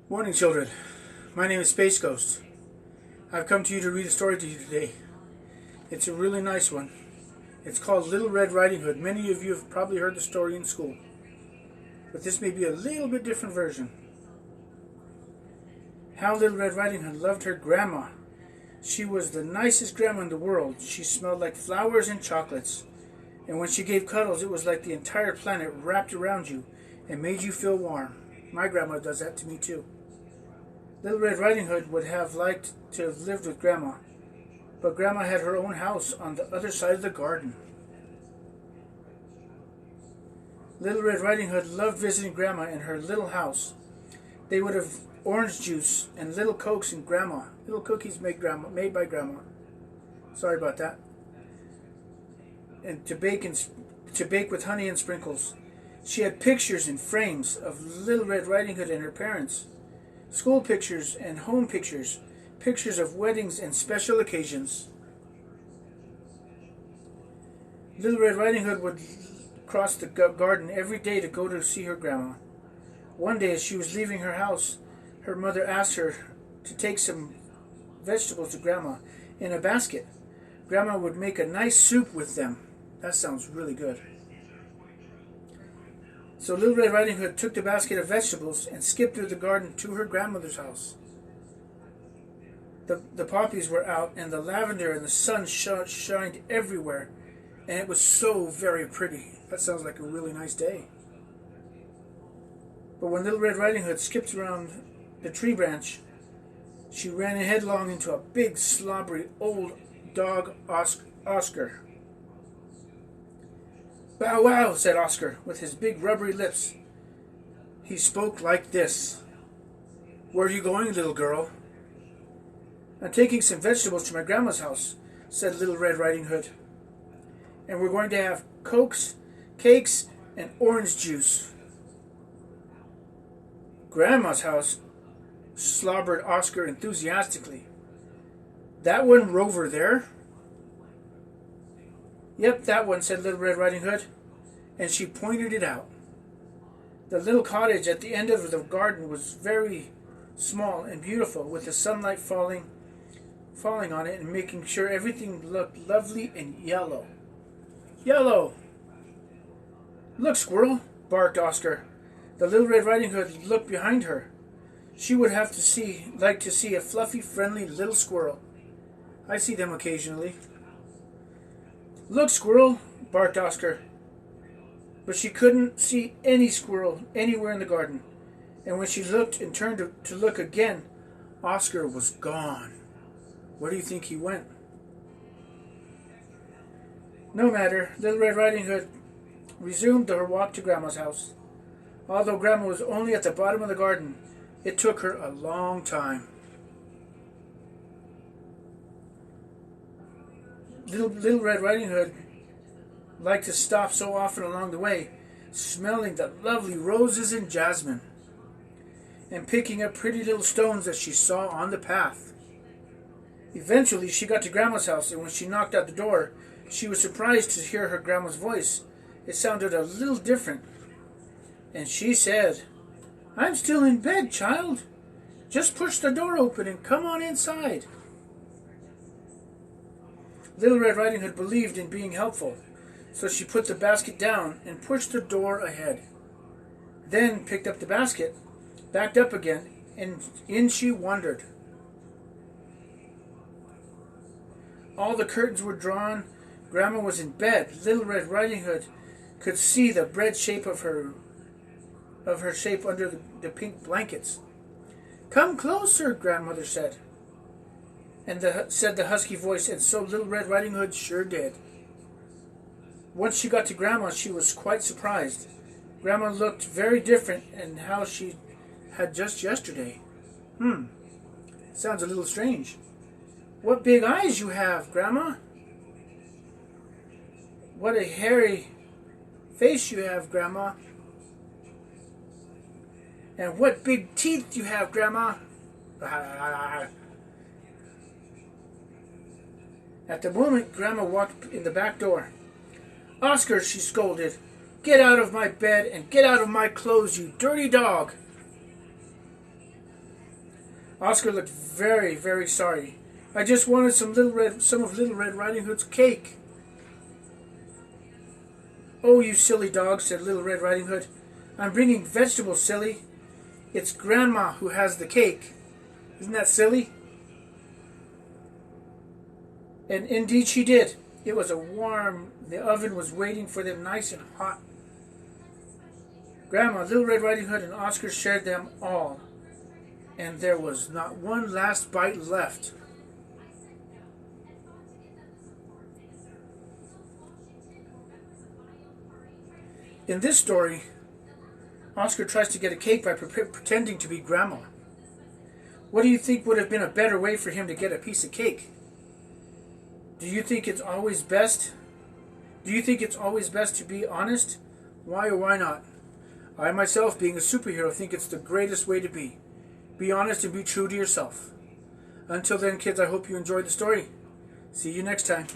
Morning, children. My name is Space Ghost. I've come to you to read a story to you today. It's a really nice one. It's called Little Red Riding Hood. Many of you have probably heard the story in school, but this may be a little bit different version. How Little Red Riding Hood loved her grandma. She was the nicest grandma in the world. She smelled like flowers and chocolates. And when she gave cuddles, it was like the entire planet wrapped around you and made you feel warm. My grandma does that to me too. Little Red Riding Hood would have liked to have lived with Grandma, but Grandma had her own house on the other side of the garden. Little Red Riding Hood loved visiting Grandma in her little house. They would have orange juice and little cokes and little cookies made by Grandma. Sorry about that. And to bake with honey and sprinkles. She had pictures in frames of Little Red Riding Hood and her parents. School pictures and home pictures, pictures of weddings and special occasions. Little Red Riding Hood would cross the garden every day to go to see her grandma. One day, as she was leaving her house, her mother asked her to take some vegetables to Grandma in a basket. Grandma would make a nice soup with them. That sounds really good. So Little Red Riding Hood took the basket of vegetables and skipped through the garden to her grandmother's house. The poppies were out, and the lavender and the sun shined everywhere, and it was so very pretty. That sounds like a really nice day. But when Little Red Riding Hood skipped around the tree branch, she ran headlong into a big, slobbery, old dog, Oscar. "Bow wow," said Oscar, with his big rubbery lips. He spoke like this. "Where are you going, little girl?" "I'm taking some vegetables to my grandma's house," said Little Red Riding Hood. "And we're going to have cokes, cakes, and orange juice." "Grandma's house?" slobbered Oscar enthusiastically. "That one, Rover, there?" "Yep, that one," said Little Red Riding Hood, and she pointed it out. The little cottage at the end of the garden was very small and beautiful, with the sunlight falling on it and making sure everything looked lovely and yellow. "Yellow!" "Look, Squirrel!" barked Oscar. The Little Red Riding Hood looked behind her. She would have like to see a fluffy, friendly little squirrel. I see them occasionally. "Look, Squirrel!" barked Oscar. But she couldn't see any squirrel anywhere in the garden. And when she looked and turned to look again, Oscar was gone. Where do you think he went? No matter, Little Red Riding Hood resumed her walk to Grandma's house. Although Grandma was only at the bottom of the garden, it took her a long time. Little Red Riding Hood liked to stop so often along the way, smelling the lovely roses and jasmine, and picking up pretty little stones that she saw on the path. Eventually, she got to Grandma's house, and when she knocked at the door, she was surprised to hear her grandma's voice. It sounded a little different, and she said, "I'm still in bed, child. Just push the door open and come on inside." Little Red Riding Hood believed in being helpful, so she put the basket down and pushed the door ahead. Then picked up the basket, backed up again, and in she wandered. All the curtains were drawn. Grandma was in bed. Little Red Riding Hood could see the bread shape of her shape under the pink blankets. "Come closer," Grandmother said. Said the husky voice, and so Little Red Riding Hood sure did. Once she got to Grandma, she was quite surprised. Grandma looked very different than how she had just yesterday. Sounds a little strange. "What big eyes you have, Grandma." "What a hairy face you have, Grandma." "And what big teeth you have, Grandma." At the moment, Grandma walked in the back door. "Oscar," she scolded, "get out of my bed and get out of my clothes, you dirty dog." Oscar looked very, very sorry. I just wanted some of Little Red Riding Hood's cake. Oh, you silly dog, said Little Red Riding Hood. I'm bringing vegetables, silly. It's Grandma who has the cake. Isn't that silly? And indeed she did. It was the oven was waiting for them nice and hot. Grandma, Little Red Riding Hood, and Oscar shared them all. And there was not one last bite left. In this story, Oscar tries to get a cake by pretending to be Grandma. What do you think would have been a better way for him to get a piece of cake? Do you think it's always best? Do you think it's always best to be honest? Why or why not? I myself, being a superhero, think it's the greatest way to be. Be honest and be true to yourself. Until then, kids, I hope you enjoyed the story. See you next time.